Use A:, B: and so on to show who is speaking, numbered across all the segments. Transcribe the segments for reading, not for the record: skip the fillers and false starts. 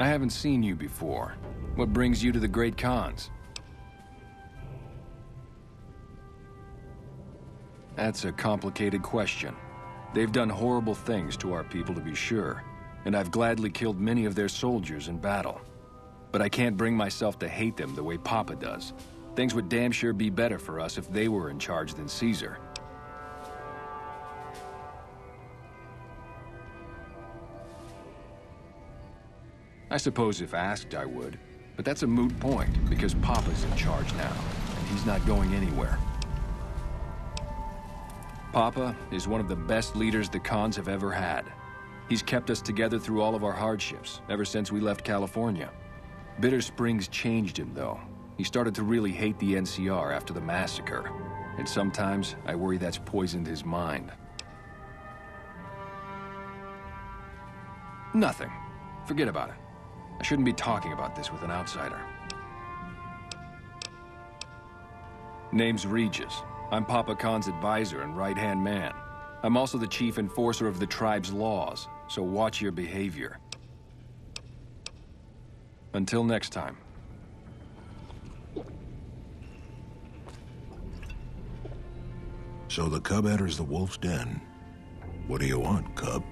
A: I haven't seen you before. What brings you to the Great Khans? That's a complicated question. They've done horrible things to our people, to be sure, and I've gladly killed many of their soldiers in battle. But I can't bring myself to hate them the way Papa does. Things would damn sure be better for us if they were in charge than Caesar. I suppose if asked, I would. But that's a moot point, because Papa's in charge now, and he's not going anywhere. Papa is one of the best leaders the Khans have ever had. He's kept us together through all of our hardships, ever since we left California. Bitter Springs changed him, though. He started to really hate the NCR after the massacre. And sometimes, I worry that's poisoned his mind. Nothing. Forget about it. I shouldn't be talking about this with an outsider. Name's Regis. I'm Papa Khan's advisor and right-hand man. I'm also the chief enforcer of the tribe's laws, so watch your behavior. Until next time.
B: So the cub enters the wolf's den. What do you want, cub?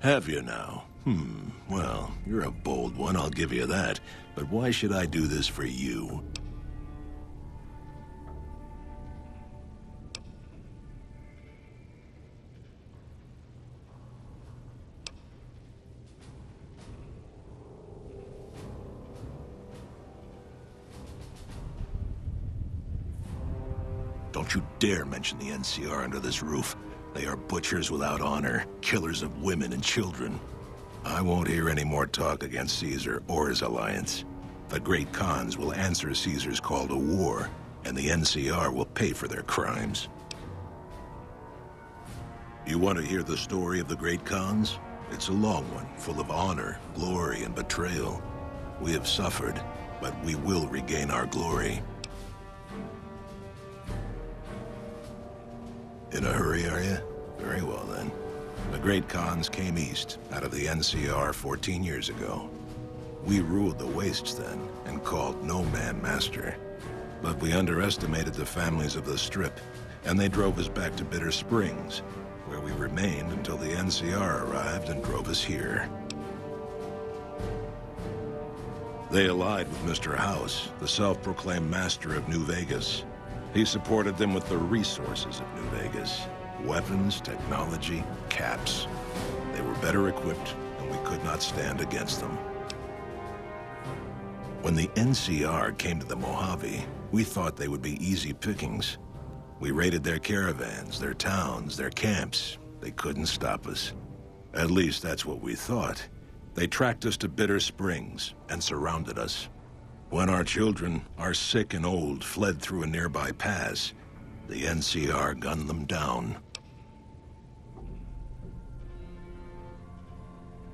B: Have you now? Well, you're a bold one, I'll give you that. But why should I do this for you? Don't you dare mention the NCR under this roof. They are butchers without honor, killers of women and children. I won't hear any more talk against Caesar or his alliance. The Great Khans will answer Caesar's call to war, and the NCR will pay for their crimes. You want to hear the story of the Great Khans? It's a long one, full of honor, glory, and betrayal. We have suffered, but we will regain our glory. In a hurry, are you? Very well, then. The Great Khans came east, out of the NCR 14 years ago. We ruled the wastes then, and called no man master. But we underestimated the families of the Strip, and they drove us back to Bitter Springs, where we remained until the NCR arrived and drove us here. They allied with Mr. House, the self-proclaimed master of New Vegas. He supported them with the resources of New Vegas. Weapons, technology, caps. They were better equipped, and we could not stand against them. When the NCR came to the Mojave, we thought they would be easy pickings. We raided their caravans, their towns, their camps. They couldn't stop us. At least that's what we thought. They tracked us to Bitter Springs and surrounded us. When our children, our sick and old, fled through a nearby pass, the NCR gunned them down.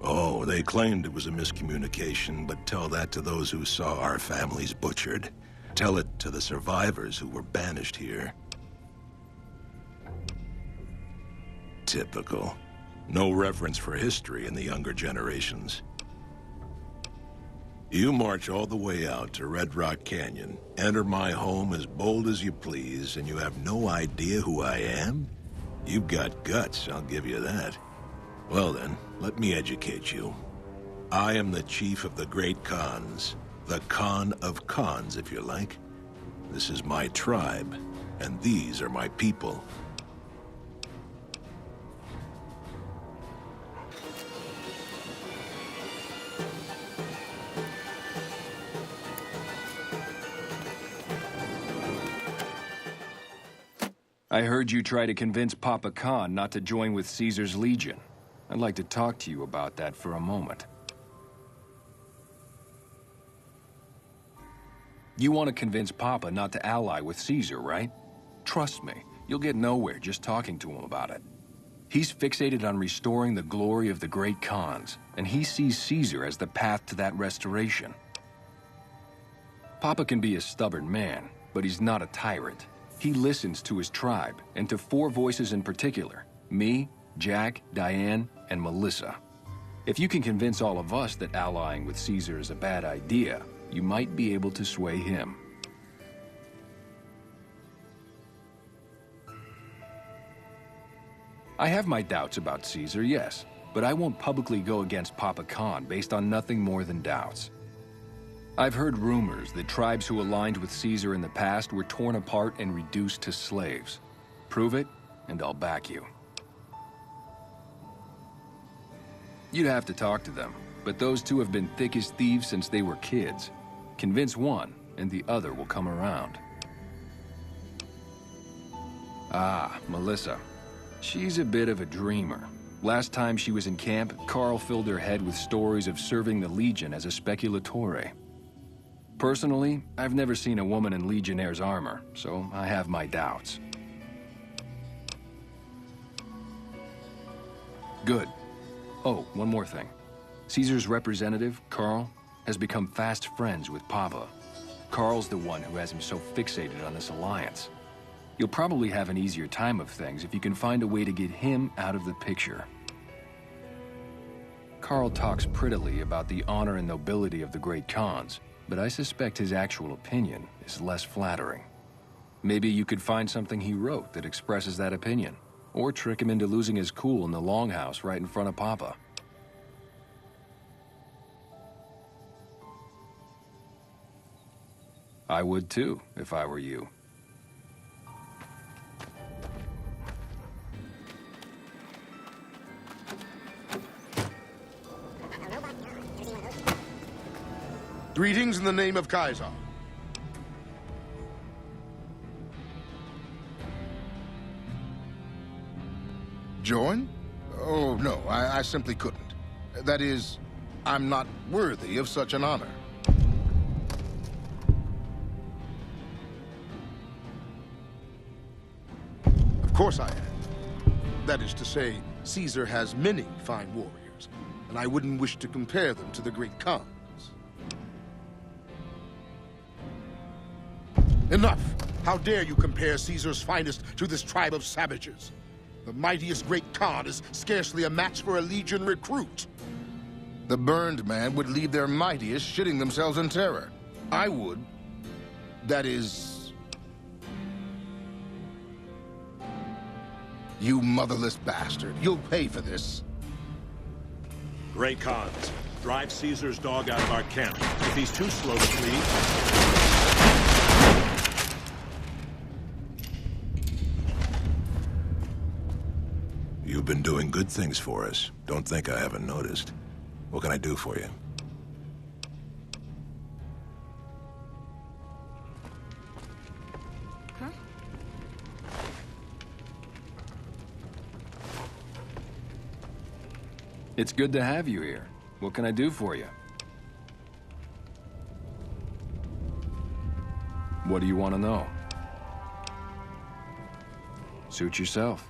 B: Oh, they claimed it was a miscommunication, but tell that to those who saw our families butchered. Tell it to the survivors who were banished here. Typical. No reverence for history in the younger generations. You march all the way out to Red Rock Canyon, enter my home as bold as you please, and you have no idea who I am? You've got guts, I'll give you that. Well then, let me educate you. I am the chief of the Great Khans. The Khan of Khans, if you like. This is my tribe, and these are my people.
A: I heard you try to convince Papa Khan not to join with Caesar's Legion. I'd like to talk to you about that for a moment. You want to convince Papa not to ally with Caesar, right? Trust me, you'll get nowhere just talking to him about it. He's fixated on restoring the glory of the Great Khans, and he sees Caesar as the path to that restoration. Papa can be a stubborn man, but he's not a tyrant. He listens to his tribe, and to four voices in particular: me, Jack, Diane, and Melissa. If you can convince all of us that allying with Caesar is a bad idea, you might be able to sway him. I have my doubts about Caesar, yes, but I won't publicly go against Papa Khan based on nothing more than doubts. I've heard rumors that tribes who aligned with Caesar in the past were torn apart and reduced to slaves. Prove it, and I'll back you. You'd have to talk to them, but those two have been thick as thieves since they were kids. Convince one, and the other will come around. Ah, Melissa. She's a bit of a dreamer. Last time she was in camp, Carl filled her head with stories of serving the Legion as a speculatore. Personally, I've never seen a woman in Legionnaire's armor, so I have my doubts. Good. Oh, one more thing. Caesar's representative, Carl, has become fast friends with Papa. Carl's the one who has him so fixated on this alliance. You'll probably have an easier time of things if you can find a way to get him out of the picture. Carl talks prettily about the honor and nobility of the great Khans, but I suspect his actual opinion is less flattering. Maybe you could find something he wrote that expresses that opinion, or trick him into losing his cool in the longhouse right in front of Papa. I would too, if I were you.
C: Greetings in the name of Kaiser. Join? Oh, no, I simply couldn't. That is, I'm not worthy of such an honor. Of course I am. That is to say, Caesar has many fine warriors, and I wouldn't wish to compare them to the great Khans. Enough! How dare you compare Caesar's finest to this tribe of savages? The mightiest great Khan is scarcely a match for a Legion recruit. The burned man would leave their mightiest shitting themselves in terror. I would. That is... You motherless bastard. You'll pay for this.
D: Great Khans, drive Caesar's dog out of our camp. If he's too slow to flee...
B: You've been doing good things for us. Don't think I haven't noticed. What can I do for you?
E: Huh?
A: It's good to have you here. What can I do for you? What do you want to know? Suit yourself.